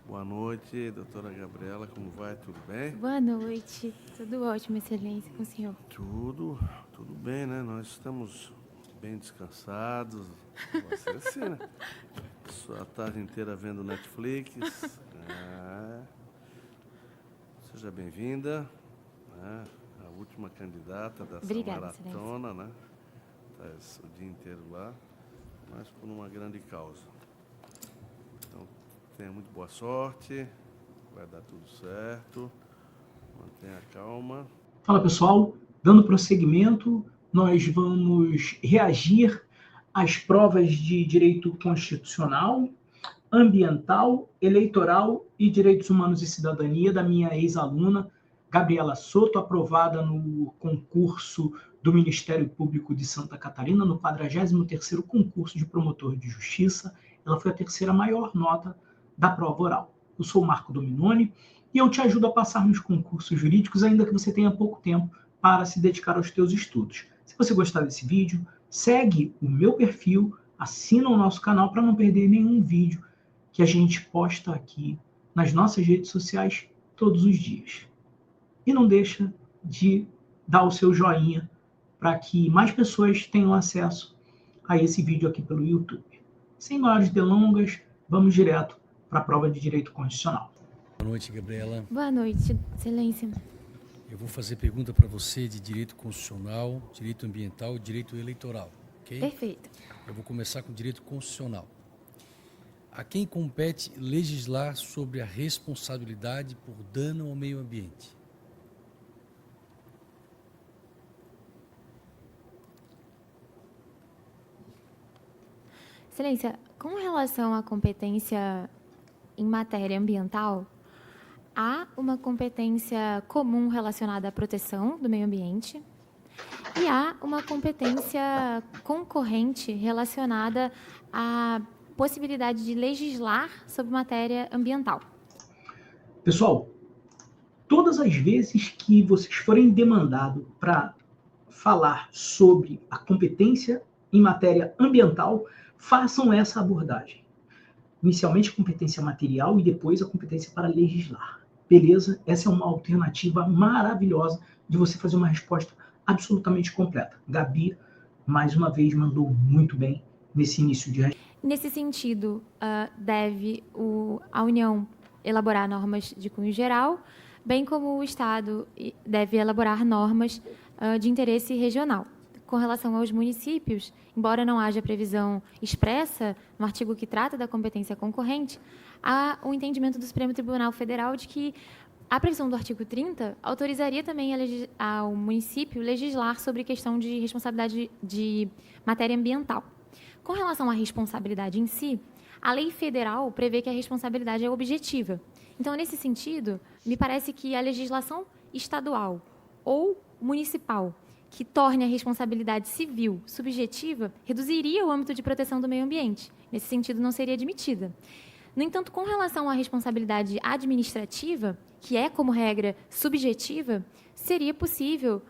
Boa noite, doutora Gabriela, como vai? Tudo bem? Boa noite, tudo ótimo, excelência, com o senhor. Tudo bem, né? Nós estamos bem descansados. Você sim, né? Só a tarde inteira vendo Netflix. Seja bem-vinda, né? A última candidata dessa Obrigada, excelência. maratona, né? Tá o dia inteiro lá, mas por uma grande causa. Então, tenha muito boa sorte, vai dar tudo certo, mantenha calma. Fala pessoal, dando prosseguimento, nós vamos reagir às provas de direito constitucional, ambiental, eleitoral e direitos humanos e cidadania da minha ex-aluna Gabriela Soto, aprovada no concurso do Ministério Público de Santa Catarina, no 43º concurso de promotor de justiça. Ela foi a terceira maior nota da prova oral. Eu sou o Marco Dominoni e eu te ajudo a passar nos concursos jurídicos, ainda que você tenha pouco tempo para se dedicar aos teus estudos. Se você gostar desse vídeo, segue o meu perfil, assina o nosso canal para não perder nenhum vídeo que a gente posta aqui nas nossas redes sociais todos os dias. E não deixa de dar o seu joinha para que mais pessoas tenham acesso a esse vídeo aqui pelo YouTube. Sem maiores delongas, vamos direto para a prova de direito constitucional. Boa noite, Gabriela. Boa noite, excelência. Eu vou fazer pergunta para você de direito constitucional, direito ambiental e direito eleitoral, ok? Perfeito. Eu vou começar com direito constitucional. A quem compete legislar sobre a responsabilidade por dano ao meio ambiente? Excelência, com relação à competência em matéria ambiental, há uma competência comum relacionada à proteção do meio ambiente e há uma competência concorrente relacionada à possibilidade de legislar sobre matéria ambiental. Pessoal, todas as vezes que vocês forem demandados para falar sobre a competência em matéria ambiental, façam essa abordagem. Inicialmente a competência material e depois a competência para legislar. Beleza? Essa é uma alternativa maravilhosa de você fazer uma resposta absolutamente completa. Gabi, mais uma vez, mandou muito bem nesse início de resposta. Nesse sentido, deve a União elaborar normas de cunho geral, bem como o Estado deve elaborar normas de interesse regional. Com relação aos municípios, embora não haja previsão expressa no artigo que trata da competência concorrente, há o entendimento do Supremo Tribunal Federal de que a previsão do artigo 30 autorizaria também ao município legislar sobre questão de responsabilidade de matéria ambiental. Com relação à responsabilidade em si, a lei federal prevê que a responsabilidade é objetiva. Então, nesse sentido, me parece que a legislação estadual ou municipal que torne a responsabilidade civil subjetiva reduziria o âmbito de proteção do meio ambiente. Nesse sentido, não seria admitida. No entanto, com relação à responsabilidade administrativa, que é, como regra, subjetiva, seria possível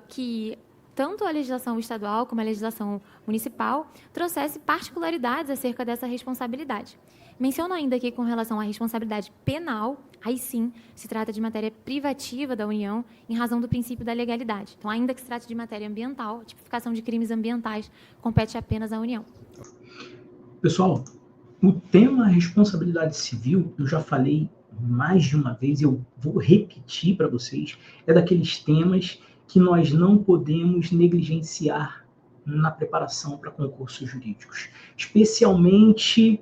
que tanto a legislação estadual como a legislação municipal trouxesse particularidades acerca dessa responsabilidade. Menciono ainda que, com relação à responsabilidade penal, aí sim se trata de matéria privativa da União em razão do princípio da legalidade. Então, ainda que se trate de matéria ambiental, a tipificação de crimes ambientais compete apenas à União. Pessoal, o tema responsabilidade civil, eu já falei mais de uma vez, eu vou repetir para vocês, é daqueles temas que nós não podemos negligenciar na preparação para concursos jurídicos, especialmente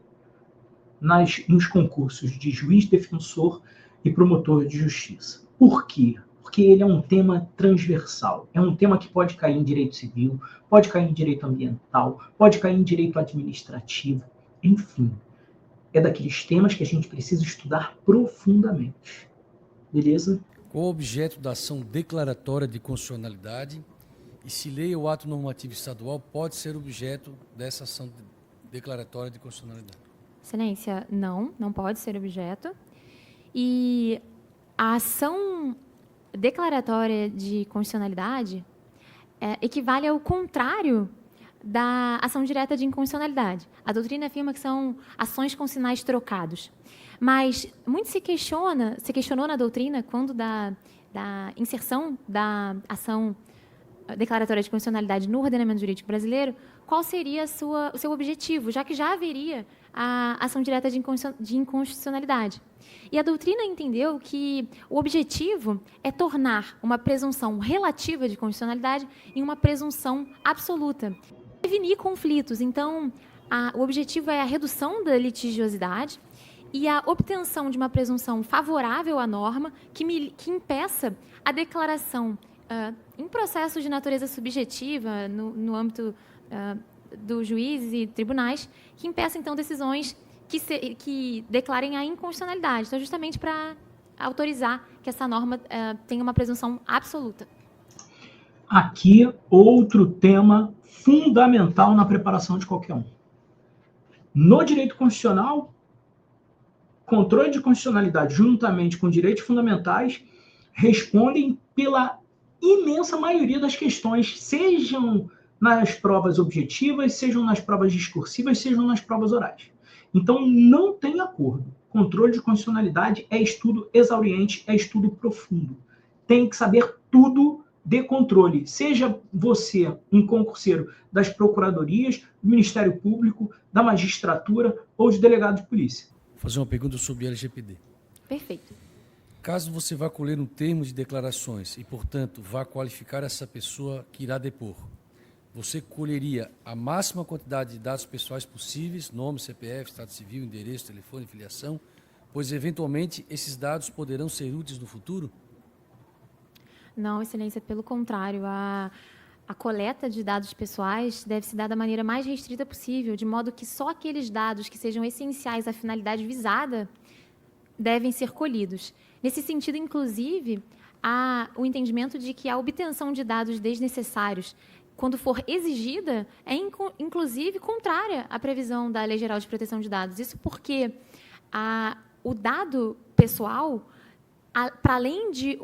nos concursos de juiz, defensor e promotor de justiça. Por quê? Porque ele é um tema transversal, é um tema que pode cair em direito civil, pode cair em direito ambiental, pode cair em direito administrativo, enfim. É daqueles temas que a gente precisa estudar profundamente. Beleza? Qual o objeto da ação declaratória de constitucionalidade e se lei ou ato normativo estadual pode ser objeto dessa ação declaratória de constitucionalidade? Excelência, não pode ser objeto. E a ação declaratória de constitucionalidade equivale ao contrário da ação direta de inconstitucionalidade. A doutrina afirma que são ações com sinais trocados. Mas muito se questionou na doutrina, quando da inserção da ação declaratória de constitucionalidade no ordenamento jurídico brasileiro, qual seria o seu objetivo, já que já haveria a ação direta de inconstitucionalidade. E a doutrina entendeu que o objetivo é tornar uma presunção relativa de constitucionalidade em uma presunção absoluta. Prevenir conflitos. Então, o objetivo é a redução da litigiosidade e a obtenção de uma presunção favorável à norma que impeça a declaração em processos de natureza subjetiva, no âmbito dos juízes e tribunais, que impeça, então, decisões que declarem a inconstitucionalidade. Então, justamente para autorizar que essa norma tenha uma presunção absoluta. Aqui, outro tema fundamental na preparação de qualquer um. No direito constitucional, controle de constitucionalidade, juntamente com direitos fundamentais, respondem pela imensa maioria das questões, sejam nas provas objetivas, sejam nas provas discursivas, sejam nas provas orais. Então, não tem acordo. Controle de constitucionalidade é estudo exauriente, é estudo profundo. Tem que saber tudo de controle. Seja você um concurseiro das procuradorias, do Ministério Público, da magistratura ou de delegado de polícia. Vou fazer uma pergunta sobre LGPD. Perfeito. Caso você vá colher um termo de declarações e, portanto, vá qualificar essa pessoa que irá depor, você colheria a máxima quantidade de dados pessoais possíveis, nome, CPF, estado civil, endereço, telefone, filiação, pois, eventualmente, esses dados poderão ser úteis no futuro? Não, Excelência, pelo contrário. A coleta de dados pessoais deve se dar da maneira mais restrita possível, de modo que só aqueles dados que sejam essenciais à finalidade visada devem ser colhidos. Nesse sentido, inclusive, há o entendimento de que a obtenção de dados desnecessários, quando for exigida, é, inclusive, contrária à previsão da Lei Geral de Proteção de Dados. Isso porque o dado pessoal, para além de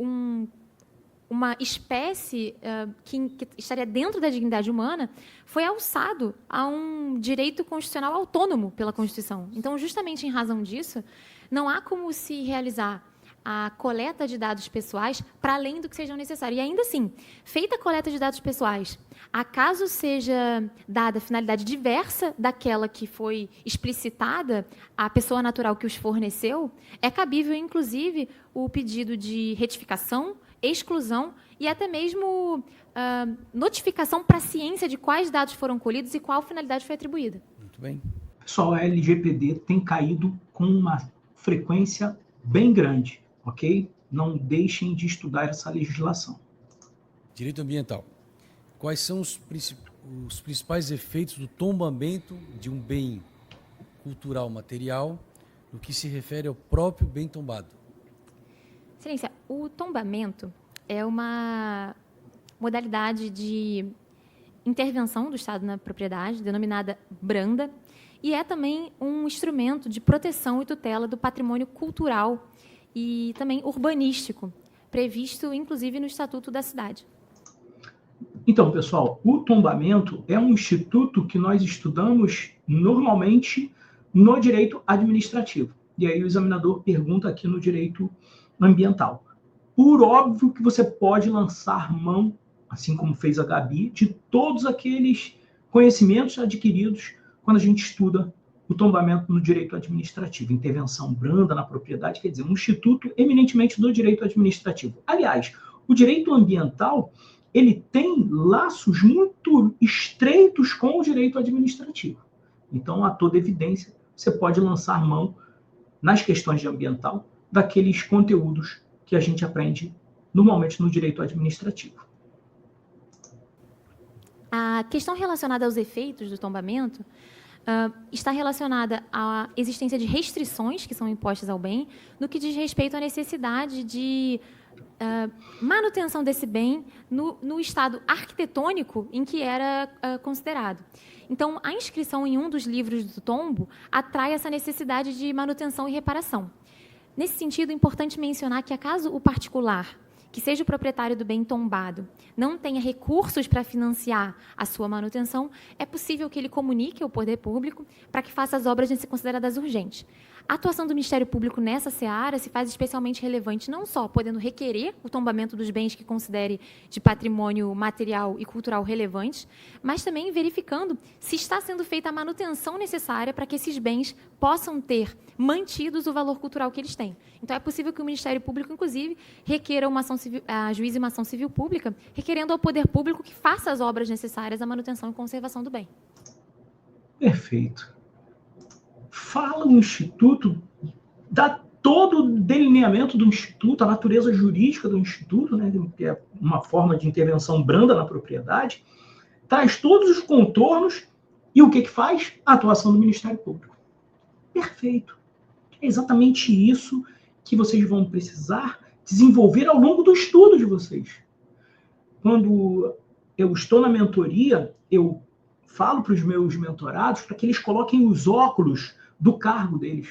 uma espécie que estaria dentro da dignidade humana, foi alçado a um direito constitucional autônomo pela Constituição. Então, justamente em razão disso, não há como se realizar a coleta de dados pessoais para além do que sejam necessários. E ainda assim, feita a coleta de dados pessoais, acaso seja dada finalidade diversa daquela que foi explicitada à pessoa natural que os forneceu, é cabível, inclusive, o pedido de retificação, exclusão e até mesmo notificação para a ciência de quais dados foram colhidos e qual finalidade foi atribuída. Muito bem. Pessoal, a LGPD tem caído com uma frequência bem grande, ok? Não deixem de estudar essa legislação. Direito ambiental. Quais são os principais efeitos do tombamento de um bem cultural material no que se refere ao próprio bem tombado? Excelência, o tombamento é uma modalidade de intervenção do Estado na propriedade, denominada branda, e é também um instrumento de proteção e tutela do patrimônio cultural e também urbanístico, previsto, inclusive, no Estatuto da Cidade. Então, pessoal, o tombamento é um instituto que nós estudamos normalmente no direito administrativo. E aí o examinador pergunta aqui no direito ambiental. Por óbvio que você pode lançar mão, assim como fez a Gabi, de todos aqueles conhecimentos adquiridos quando a gente estuda o tombamento no direito administrativo. Intervenção branda na propriedade, quer dizer, um instituto eminentemente do direito administrativo. Aliás, o direito ambiental, ele tem laços muito estreitos com o direito administrativo. Então, a toda evidência, você pode lançar mão, nas questões de ambiental, daqueles conteúdos que a gente aprende normalmente no direito administrativo. A questão relacionada aos efeitos do tombamento está relacionada à existência de restrições que são impostas ao bem, no que diz respeito à necessidade de manutenção desse bem no estado arquitetônico em que era considerado. Então, a inscrição em um dos livros do tombo atrai essa necessidade de manutenção e reparação. Nesse sentido, é importante mencionar que, acaso o particular, que seja o proprietário do bem tombado, não tenha recursos para financiar a sua manutenção, é possível que ele comunique ao poder público para que faça as obras consideradas urgentes. A atuação do Ministério Público nessa seara se faz especialmente relevante não só podendo requerer o tombamento dos bens que considere de patrimônio material e cultural relevantes, mas também verificando se está sendo feita a manutenção necessária para que esses bens possam ter mantidos o valor cultural que eles têm. Então, é possível que o Ministério Público, inclusive, requeira uma ação civil, a juízo uma ação civil pública, requerendo ao poder público que faça as obras necessárias à manutenção e conservação do bem. Perfeito. Fala o Instituto, dá todo o delineamento do Instituto, a natureza jurídica do Instituto, né, que é uma forma de intervenção branda na propriedade, traz todos os contornos e o que faz? A atuação do Ministério Público. Perfeito. É exatamente isso que vocês vão precisar desenvolver ao longo do estudo de vocês. Quando eu estou na mentoria, eu falo para os meus mentorados para que eles coloquem os óculos do cargo deles.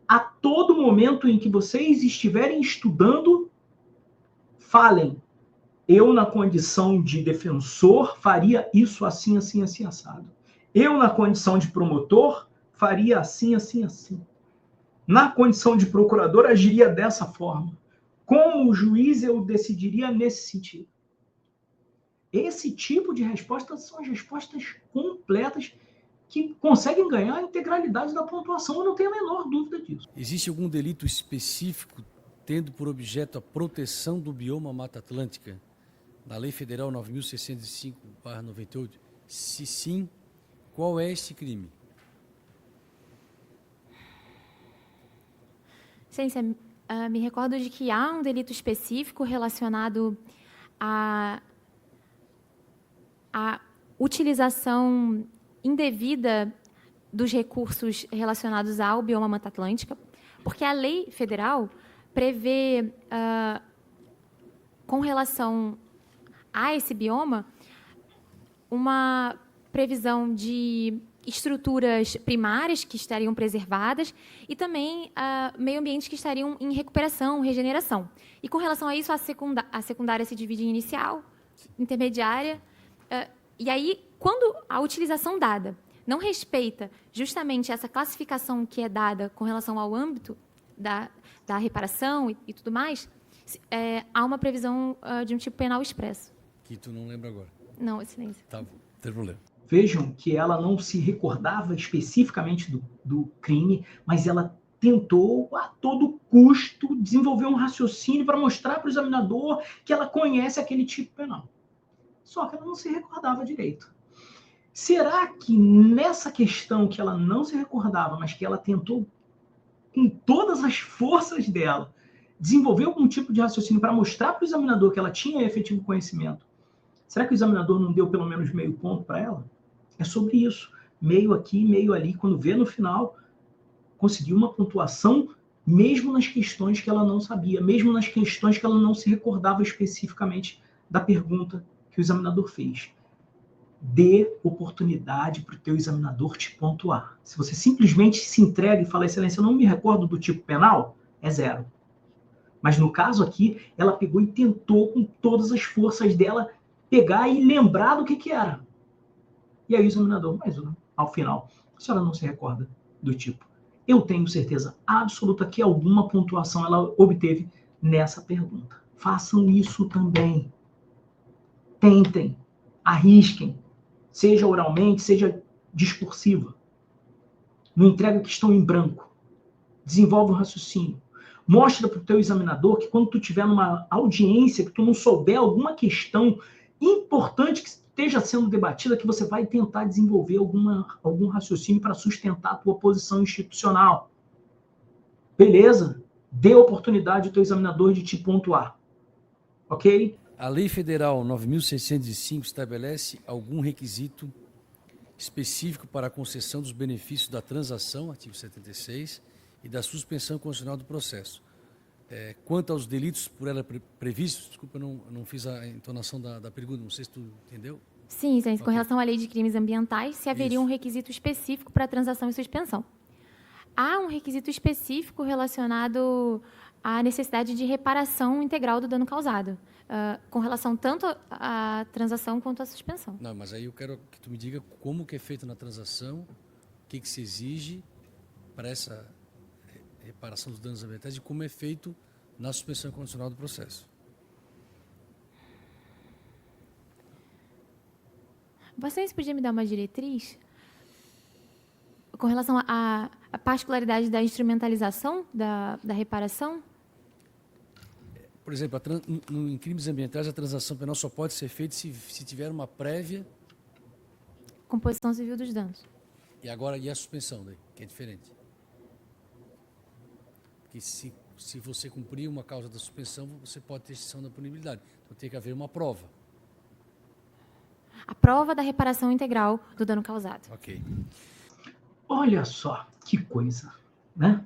A todo momento em que vocês estiverem estudando, falem. Eu, na condição de defensor, faria isso assim, assim, assim, assado. Eu, na condição de promotor, faria assim, assim, assim. Na condição de procurador, agiria dessa forma. Como juiz, eu decidiria nesse sentido. Esse tipo de respostas são as respostas completas que conseguem ganhar a integralidade da pontuação. Eu não tenho a menor dúvida disso. Existe algum delito específico tendo por objeto a proteção do bioma Mata Atlântica na Lei Federal 9.605/98? Se sim, qual é esse crime? Excelência, me recordo de que há um delito específico relacionado à utilização indevida dos recursos relacionados ao bioma Mata Atlântica, porque a lei federal prevê, com relação a esse bioma, uma previsão de estruturas primárias que estariam preservadas e também meio ambientes que estariam em recuperação, regeneração. E, com relação a isso, a secundária se divide em inicial, intermediária, e aí, quando a utilização dada não respeita justamente essa classificação que é dada com relação ao âmbito da reparação e tudo mais, há uma previsão de um tipo penal expresso. Que tu não lembra agora? Não, excelência. Tá bom, não tem problema. Vejam que ela não se recordava especificamente do crime, mas ela tentou, a todo custo, desenvolver um raciocínio para mostrar para o examinador que ela conhece aquele tipo penal. Só que ela não se recordava direito. Será que nessa questão que ela não se recordava, mas que ela tentou, com todas as forças dela, desenvolver algum tipo de raciocínio para mostrar para o examinador que ela tinha efetivo conhecimento, será que o examinador não deu pelo menos meio ponto para ela? É sobre isso. Meio aqui, meio ali. Quando vê no final, conseguiu uma pontuação mesmo nas questões que ela não sabia, mesmo nas questões que ela não se recordava especificamente da pergunta que o examinador fez. Dê oportunidade para o teu examinador te pontuar. Se você simplesmente se entrega e fala, excelência, eu não me recordo do tipo penal, é 0. Mas no caso aqui, ela pegou e tentou com todas as forças dela pegar e lembrar do que era. E aí o examinador, mas ao final, a senhora não se recorda do tipo. Eu tenho certeza absoluta que alguma pontuação ela obteve nessa pergunta. Façam isso também. Tentem, arrisquem, seja oralmente, seja discursiva. Não entrega questão em branco. Desenvolve um raciocínio. Mostra para o teu examinador que quando tu estiver numa audiência, que tu não souber alguma questão importante que esteja sendo debatida, que você vai tentar desenvolver algum raciocínio para sustentar a tua posição institucional. Beleza? Dê oportunidade ao teu examinador de te pontuar. Ok? A Lei Federal 9.605 estabelece algum requisito específico para a concessão dos benefícios da transação, artigo 76, e da suspensão constitucional do processo. Quanto aos delitos por ela previstos, desculpa, eu não fiz a entonação da pergunta, não sei se tu entendeu. Sim, okay. Com relação à lei de crimes ambientais, se haveria um requisito específico para a transação e suspensão. Há um requisito específico relacionado à necessidade de reparação integral do dano causado, com relação tanto à transação quanto à suspensão. Não, mas aí eu quero que tu me diga como que é feito na transação, o que se exige para essa reparação dos danos ambientais e como é feito na suspensão condicional do processo. Vocês podiam me dar uma diretriz com relação à particularidade da instrumentalização da reparação? Por exemplo, em crimes ambientais, a transação penal só pode ser feita se tiver uma prévia... Composição civil dos danos. E agora, e a suspensão, daí, que é diferente? Porque se você cumprir uma causa da suspensão, você pode ter extinção da punibilidade. Então tem que haver uma prova. A prova da reparação integral do dano causado. Ok. Olha só que coisa, né?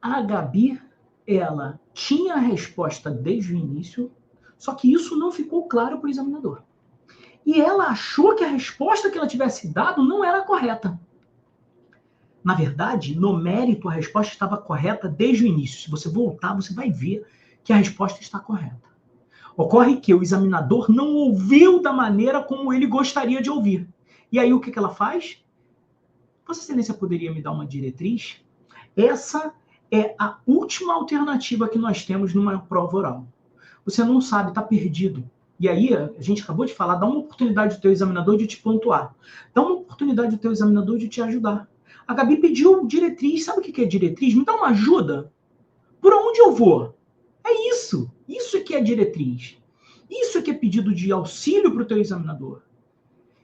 A Gabi, ela tinha a resposta desde o início, só que isso não ficou claro para o examinador. E ela achou que a resposta que ela tivesse dado não era correta. Na verdade, no mérito, a resposta estava correta desde o início. Se você voltar, você vai ver que a resposta está correta. Ocorre que o examinador não ouviu da maneira como ele gostaria de ouvir. E aí, o que ela faz? Vossa Excelência poderia me dar uma diretriz? Essa é a última alternativa que nós temos numa prova oral. Você não sabe, está perdido. E aí, a gente acabou de falar, dá uma oportunidade ao teu examinador de te pontuar. Dá uma oportunidade ao teu examinador de te ajudar. A Gabi pediu diretriz. Sabe o que é diretriz? Me dá uma ajuda. Por onde eu vou? É isso. Isso é que é diretriz. Isso é que é pedido de auxílio para o teu examinador.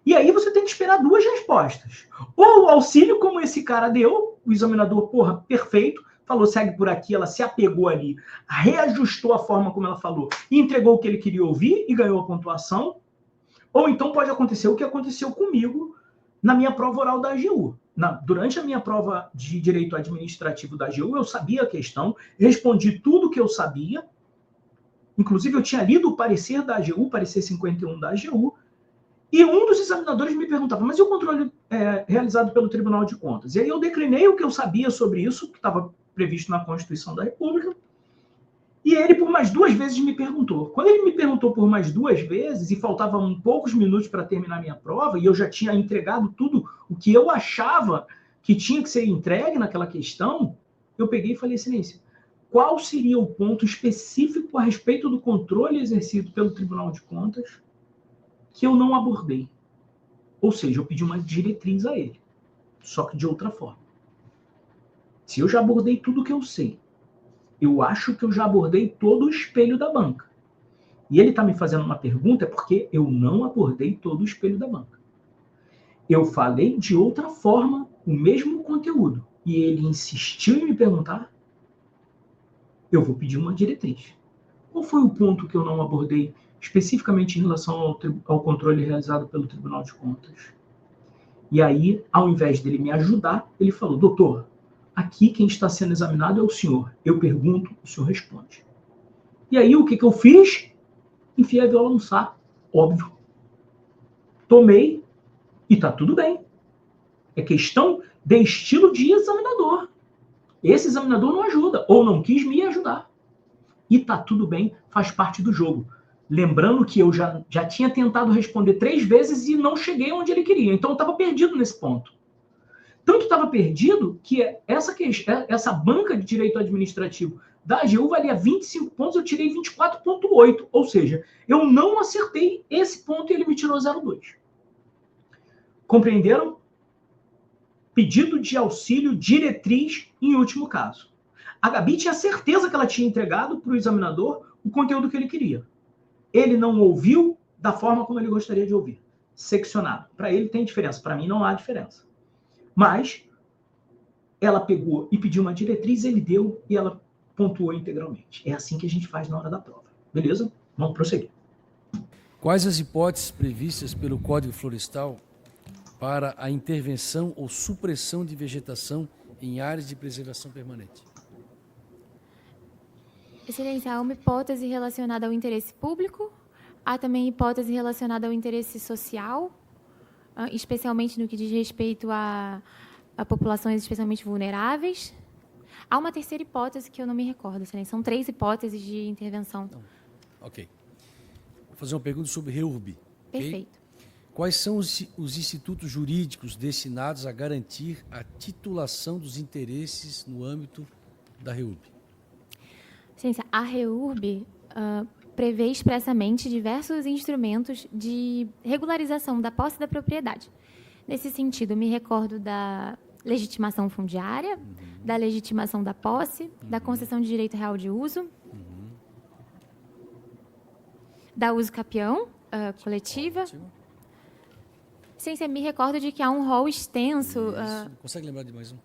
E aí você tem que esperar duas respostas. Ou o auxílio, como esse cara deu, o examinador, porra, perfeito, falou, segue por aqui, ela se apegou ali, reajustou a forma como ela falou, e entregou o que ele queria ouvir e ganhou a pontuação. Ou então pode acontecer o que aconteceu comigo na minha prova oral da AGU. Durante a minha prova de direito administrativo da AGU, eu sabia a questão, respondi tudo o que eu sabia, inclusive eu tinha lido o parecer da AGU, parecer 51 da AGU, e um dos examinadores me perguntava, mas e o controle realizado pelo Tribunal de Contas? E aí eu declinei o que eu sabia sobre isso, que estava previsto na Constituição da República, e ele por mais duas vezes me perguntou. Quando ele me perguntou por mais duas vezes, e faltavam poucos minutos para terminar minha prova, e eu já tinha entregado tudo o que eu achava que tinha que ser entregue naquela questão, eu peguei e falei, Excelência, qual seria o ponto específico a respeito do controle exercido pelo Tribunal de Contas que eu não abordei? Ou seja, eu pedi uma diretriz a ele, só que de outra forma. Se eu já abordei tudo que eu sei, eu acho que eu já abordei todo o espelho da banca. E ele está me fazendo uma pergunta é porque eu não abordei todo o espelho da banca. Eu falei de outra forma o mesmo conteúdo e ele insistiu em me perguntar, eu vou pedir uma diretriz. Qual foi o ponto que eu não abordei especificamente em relação ao controle realizado pelo Tribunal de Contas? E aí, ao invés dele me ajudar, ele falou, doutor, aqui quem está sendo examinado é o senhor. Eu pergunto, o senhor responde. E aí, o que eu fiz? Enfiei a viola no saco, óbvio. Tomei e está tudo bem. É questão de estilo de examinador. Esse examinador não ajuda, ou não quis me ajudar. E está tudo bem, faz parte do jogo. Lembrando que eu já tinha tentado responder 3 vezes e não cheguei onde ele queria. Então eu estava perdido nesse ponto. Tanto estava perdido que essa banca de direito administrativo da AGU valia 25 pontos, eu tirei 24,8. Ou seja, eu não acertei esse ponto e ele me tirou 0,2. Compreenderam? Pedido de auxílio, diretriz, em último caso. A Gabi tinha certeza que ela tinha entregado para o examinador o conteúdo que ele queria. Ele não ouviu da forma como ele gostaria de ouvir. Seccionado. Para ele tem diferença, para mim não há diferença. Mas ela pegou e pediu uma diretriz, ele deu e ela pontuou integralmente. É assim que a gente faz na hora da prova. Beleza? Vamos prosseguir. Quais as hipóteses previstas pelo Código Florestal para a intervenção ou supressão de vegetação em áreas de preservação permanente? Excelência, há uma hipótese relacionada ao interesse público, há também hipótese relacionada ao interesse social, especialmente no que diz respeito a populações especialmente vulneráveis. Há uma terceira hipótese que eu não me recordo, Excelência. São 3 hipóteses de intervenção. Ok. Vou fazer uma pergunta sobre REURB. Perfeito. Okay? Quais são os institutos jurídicos destinados a garantir a titulação dos interesses no âmbito da REURB? Ciência, a REURB prevê expressamente diversos instrumentos de regularização da posse da propriedade. Nesse sentido, me recordo da legitimação fundiária, da legitimação da posse, da concessão de direito real de uso, da uso capião coletiva. Ciência, me recordo de que há um rol extenso. Consegue lembrar de mais um?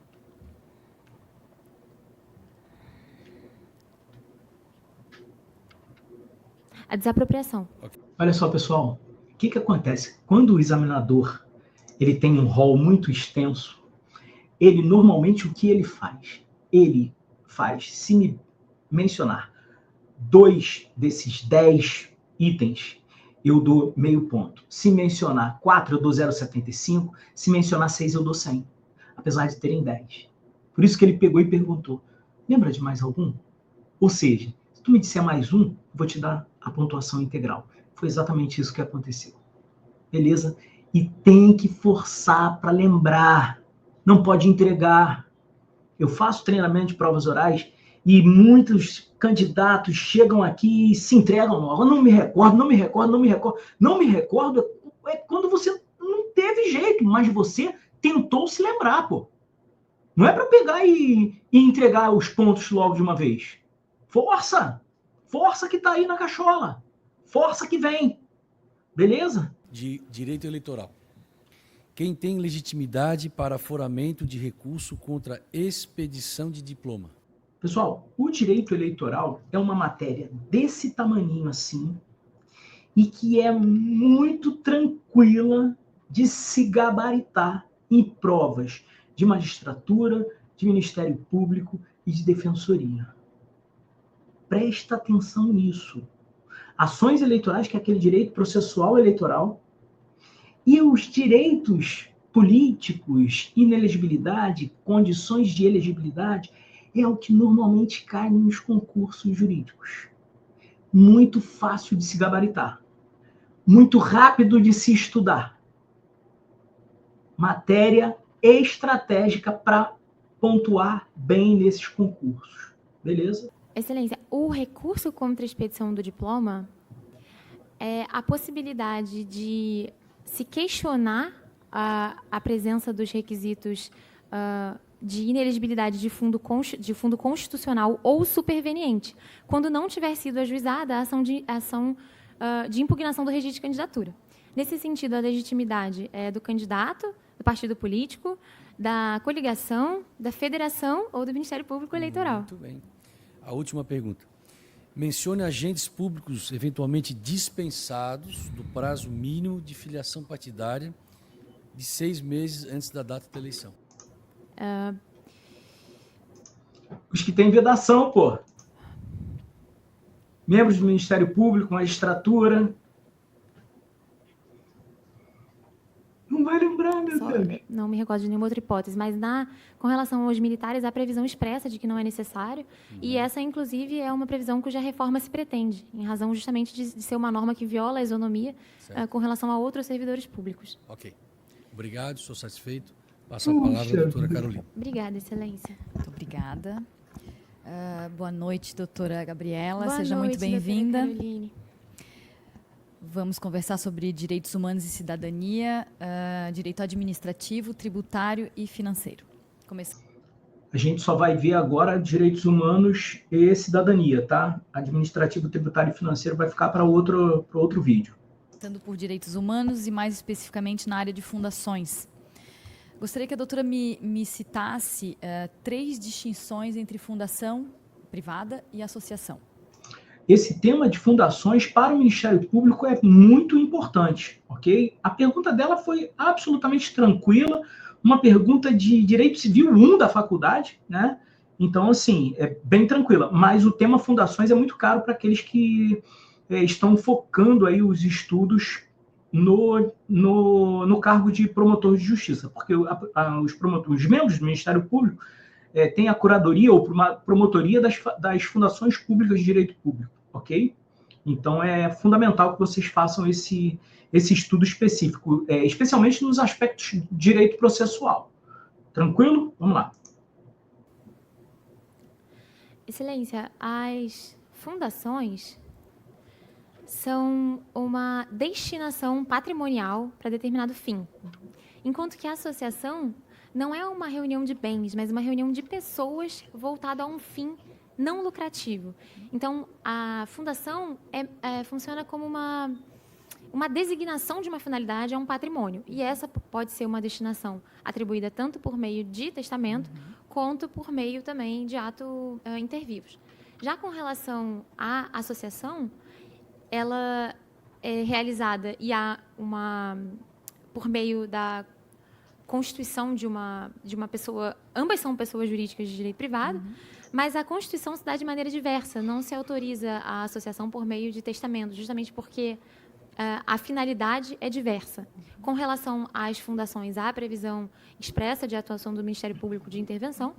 A desapropriação. Olha só, pessoal, o que acontece? Quando o examinador ele tem um rol muito extenso, ele normalmente o que ele faz? Ele faz, se me mencionar 2 desses 10 itens, eu dou meio ponto. Se mencionar 4, eu dou 0,75. Se mencionar 6, eu dou 100. Apesar de terem 10. Por isso que ele pegou e perguntou, lembra de mais algum? Ou seja, se tu me disser mais um, eu vou te dar a pontuação integral. Foi exatamente isso que aconteceu. Beleza? E tem que forçar para lembrar. Não pode entregar. Eu faço treinamento de provas orais e muitos candidatos chegam aqui e se entregam logo. Eu não me recordo, não me recordo, não me recordo. Não me recordo é quando você não teve jeito, mas você tentou se lembrar, pô. Não é para pegar e entregar os pontos logo de uma vez. Força! Força que tá aí na cachola. Força que vem. Beleza? De direito eleitoral. Quem tem legitimidade para aforamento de recurso contra expedição de diploma? Pessoal, o direito eleitoral é uma matéria desse tamaninho assim e que é muito tranquila de se gabaritar em provas de magistratura, de Ministério Público e de Defensoria. Presta atenção nisso. Ações eleitorais, que é aquele direito processual eleitoral, e os direitos políticos, inelegibilidade, condições de elegibilidade, é o que normalmente cai nos concursos jurídicos. Muito fácil de se gabaritar. Muito rápido de se estudar. Matéria estratégica para pontuar bem nesses concursos. Beleza? Excelência, o recurso contra a expedição do diploma é a possibilidade de se questionar a presença dos requisitos de inelegibilidade de fundo constitucional ou superveniente, quando não tiver sido ajuizada a ação de impugnação do registro de candidatura. Nesse sentido, a legitimidade é do candidato, do partido político, da coligação, da federação ou do Ministério Público Eleitoral. Muito bem. A última pergunta. Mencione agentes públicos eventualmente dispensados do prazo mínimo de filiação partidária de 6 meses antes da data da eleição. Os que têm vedação, pô. Membros do Ministério Público, magistratura. Não vai lembrar, meu Deus. Não me recordo de nenhuma outra hipótese, mas com relação aos militares, há previsão expressa de que não é necessário, e essa, inclusive, é uma previsão cuja reforma se pretende, em razão justamente de ser uma norma que viola a isonomia com relação a outros servidores públicos. Ok. Obrigado, estou satisfeito. Passo a palavra à doutora Carolina. Obrigada, Excelência. Muito obrigada. Boa noite, doutora Gabriela. Boa Seja noite, muito bem-vinda. doutora Caroline. Vamos conversar sobre direitos humanos e cidadania, direito administrativo, tributário e financeiro. Começando. A gente só vai ver agora direitos humanos e cidadania, tá? Administrativo, tributário e financeiro vai ficar para outro vídeo. Começando por direitos humanos e mais especificamente na área de fundações. Gostaria que a doutora me citasse 3 distinções entre fundação privada e associação. Esse tema de fundações para o Ministério Público é muito importante, ok? A pergunta dela foi absolutamente tranquila, uma pergunta de Direito Civil 1 da faculdade, né? Então, assim, é bem tranquila. Mas o tema fundações é muito caro para aqueles que estão focando aí os estudos no cargo de promotor de justiça, porque os membros do Ministério Público têm a curadoria ou promotoria das fundações públicas de direito público, ok? Então, é fundamental que vocês façam esse estudo específico, especialmente nos aspectos de direito processual. Tranquilo? Vamos lá. Excelência, as fundações são uma destinação patrimonial para determinado fim, enquanto que a associação não é uma reunião de bens, mas uma reunião de pessoas voltada a um fim não lucrativo. Então, a fundação funciona como uma designação de uma finalidade a um patrimônio. E essa pode ser uma destinação atribuída tanto por meio de testamento, quanto por meio também de ato inter vivos. Já com relação à associação, ela é realizada e há por meio da constituição de uma pessoa, ambas são pessoas jurídicas de direito privado, mas a constituição se dá de maneira diversa, não se autoriza a associação por meio de testamento, justamente porque a finalidade é diversa. Com relação às fundações, há a previsão expressa de atuação do Ministério Público de intervenção,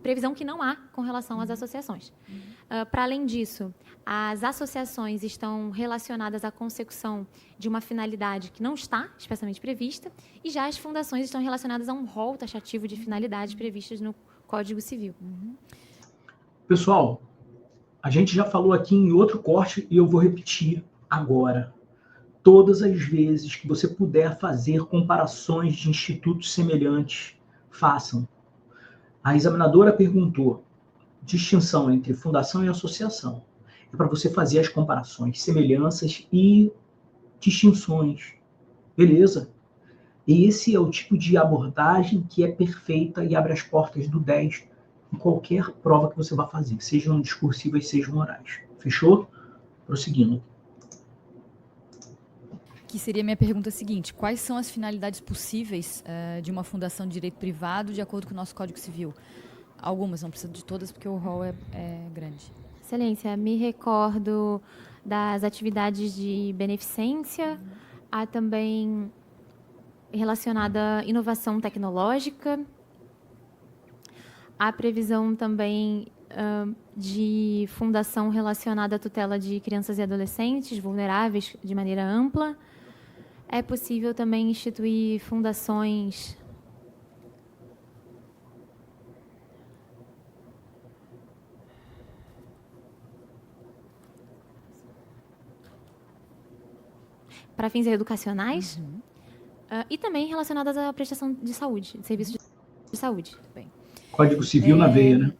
previsão que não há com relação às associações. Para além disso, as associações estão relacionadas à consecução de uma finalidade que não está especialmente prevista, e já as fundações estão relacionadas a um rol taxativo de finalidades previstas no Código Civil. Pessoal, a gente já falou aqui em outro corte e eu vou repetir agora. Todas as vezes que você puder fazer comparações de institutos semelhantes, façam. A examinadora perguntou distinção entre fundação e associação. É para você fazer as comparações, semelhanças e distinções. Beleza? Esse é o tipo de abordagem que é perfeita e abre as portas do 10 em qualquer prova que você vá fazer, sejam discursivas, sejam orais. Fechou? Prosseguindo. Que seria a minha pergunta seguinte: quais são as finalidades possíveis de uma fundação de direito privado de acordo com o nosso Código Civil? Algumas, não precisa de todas, porque o rol é grande. Excelência, me recordo das atividades de beneficência, há também relacionada à inovação tecnológica, há previsão também de fundação relacionada à tutela de crianças e adolescentes vulneráveis de maneira ampla. É possível também instituir fundações para fins educacionais e também relacionadas à prestação de saúde, de serviços de saúde. Bem, Código Civil na veia, né?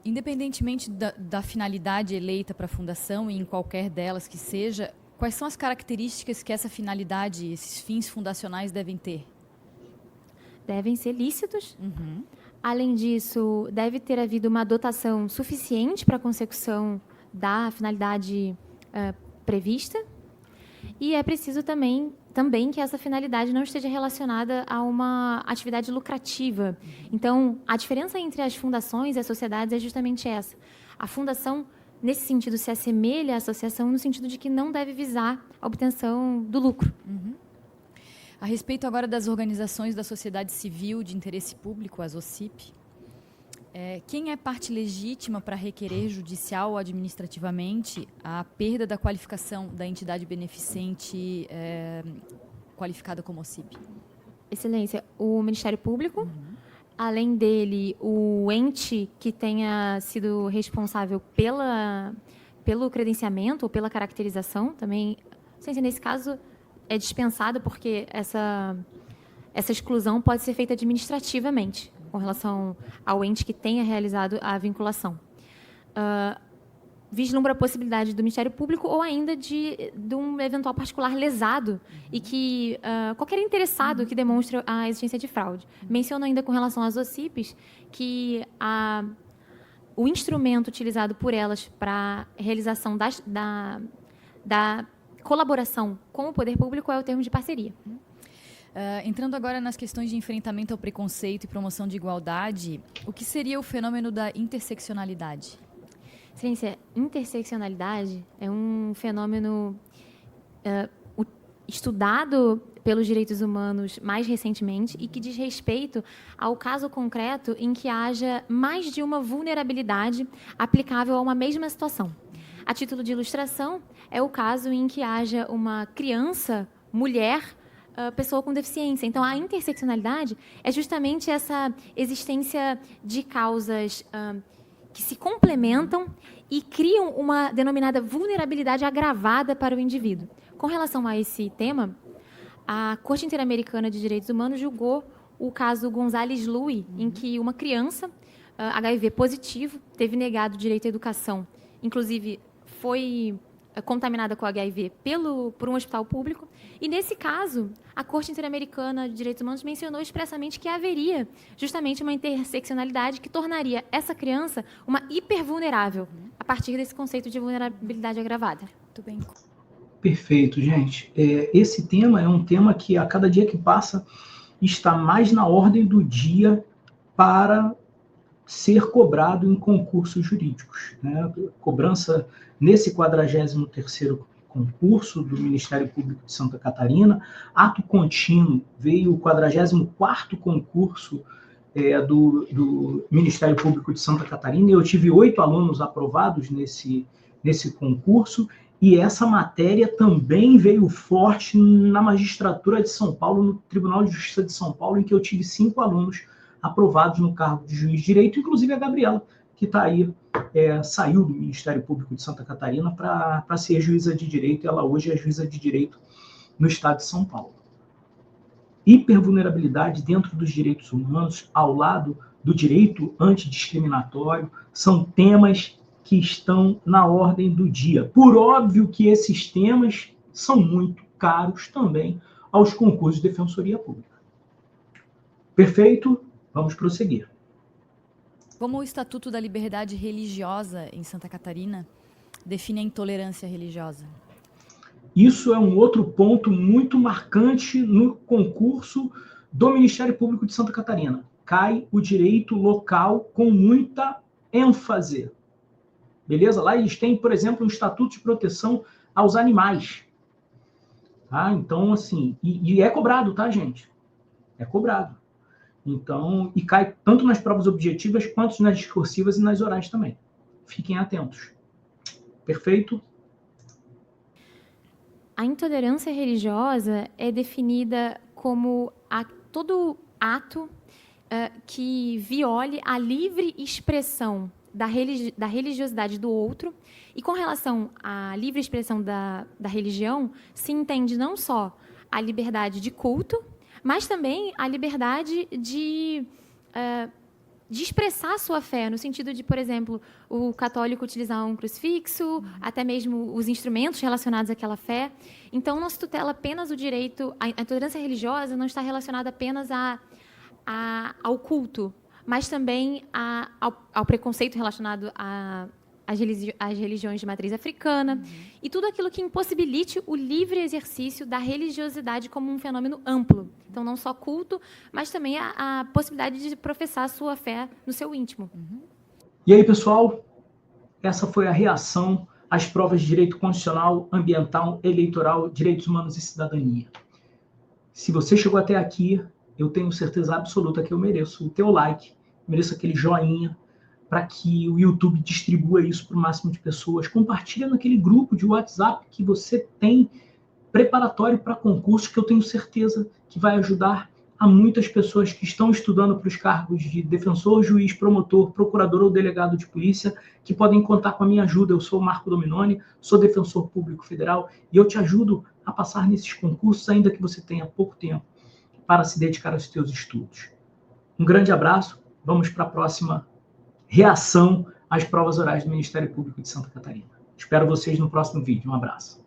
Independentemente da finalidade eleita para a fundação, e em qualquer delas que seja, quais são as características que essa finalidade, esses fins fundacionais devem ter? Devem ser lícitos. Além disso, deve ter havido uma dotação suficiente para a consecução da finalidade prevista. E é preciso também que essa finalidade não esteja relacionada a uma atividade lucrativa. Então, a diferença entre as fundações e as sociedades é justamente essa. A fundação, nesse sentido, se assemelha à associação no sentido de que não deve visar a obtenção do lucro. A respeito agora das organizações da sociedade civil de interesse público, as OCIP, quem é parte legítima para requerer judicial ou administrativamente a perda da qualificação da entidade beneficente qualificada como OCIP? Excelência, o Ministério Público, além dele, o ente que tenha sido responsável pelo credenciamento ou pela caracterização, também, nesse caso, é dispensado porque essa exclusão pode ser feita administrativamente, com relação ao ente que tenha realizado a vinculação. Vislumbra a possibilidade do Ministério Público ou ainda de um eventual particular lesado e que qualquer interessado que demonstre a existência de fraude. Menciono ainda com relação às OCIPs que o instrumento utilizado por elas para a realização da colaboração com o poder público é o termo de parceria. Entrando agora nas questões de enfrentamento ao preconceito e promoção de igualdade, o que seria o fenômeno da interseccionalidade? Excelência, interseccionalidade é um fenômeno estudado pelos direitos humanos mais recentemente e que diz respeito ao caso concreto em que haja mais de uma vulnerabilidade aplicável a uma mesma situação. A título de ilustração, é o caso em que haja uma criança, mulher, pessoa com deficiência. Então, a interseccionalidade é justamente essa existência de causas que se complementam e criam uma denominada vulnerabilidade agravada para o indivíduo. Com relação a esse tema, a Corte Interamericana de Direitos Humanos julgou o caso Gonzalez-Louis, em que uma criança HIV positivo teve negado o direito à educação, inclusive foi contaminada com HIV por um hospital público. E, nesse caso, a Corte Interamericana de Direitos Humanos mencionou expressamente que haveria justamente uma interseccionalidade que tornaria essa criança uma hipervulnerável, a partir desse conceito de vulnerabilidade agravada. Muito bem. Perfeito, gente. Esse tema é um tema que, a cada dia que passa, está mais na ordem do dia para ser cobrado em concursos jurídicos, né? Cobrança nesse 43º concurso do Ministério Público de Santa Catarina, ato contínuo, veio o 44º concurso do Ministério Público de Santa Catarina, e eu tive 8 alunos aprovados nesse concurso, e essa matéria também veio forte na magistratura de São Paulo, no Tribunal de Justiça de São Paulo, em que eu tive 5 alunos aprovados no cargo de juiz de direito, inclusive a Gabriela, que está aí, saiu do Ministério Público de Santa Catarina para ser juíza de direito, e ela hoje é juíza de direito no estado de São Paulo. Hipervulnerabilidade dentro dos direitos humanos, ao lado do direito antidiscriminatório, são temas que estão na ordem do dia. Por óbvio que esses temas são muito caros também aos concursos de defensoria pública. Perfeito? Vamos prosseguir. Como o Estatuto da Liberdade Religiosa em Santa Catarina define a intolerância religiosa? Isso é um outro ponto muito marcante no concurso do Ministério Público de Santa Catarina. Cai o direito local com muita ênfase. Beleza? Lá eles têm, por exemplo, um Estatuto de Proteção aos Animais. Tá? Então, assim, e é cobrado, tá, gente? É cobrado. Então, e cai tanto nas provas objetivas quanto nas discursivas e nas orais também. Fiquem atentos. Perfeito? A intolerância religiosa é definida como todo ato que viole a livre expressão da religiosidade do outro. E com relação à livre expressão da religião, se entende não só a liberdade de culto, mas também a liberdade de expressar a sua fé, no sentido de, por exemplo, o católico utilizar um crucifixo, até mesmo os instrumentos relacionados àquela fé. Então, não se tutela apenas o direito... A intolerância religiosa não está relacionada apenas ao culto, mas também ao preconceito relacionado às religiões de matriz africana, e tudo aquilo que impossibilite o livre exercício da religiosidade como um fenômeno amplo. Então, não só culto, mas também a possibilidade de professar a sua fé no seu íntimo. E aí, pessoal, essa foi a reação às provas de direito constitucional, ambiental, eleitoral, direitos humanos e cidadania. Se você chegou até aqui, eu tenho certeza absoluta que eu mereço o teu like, mereço aquele joinha, para que o YouTube distribua isso para o máximo de pessoas. Compartilha naquele grupo de WhatsApp que você tem preparatório para concurso, que eu tenho certeza que vai ajudar a muitas pessoas que estão estudando para os cargos de defensor, juiz, promotor, procurador ou delegado de polícia, que podem contar com a minha ajuda. Eu sou o Marco Dominoni, sou defensor público federal, e eu te ajudo a passar nesses concursos, ainda que você tenha pouco tempo para se dedicar aos seus estudos. Um grande abraço, vamos para a próxima reação às provas orais do Ministério Público de Santa Catarina. Espero vocês no próximo vídeo. Um abraço.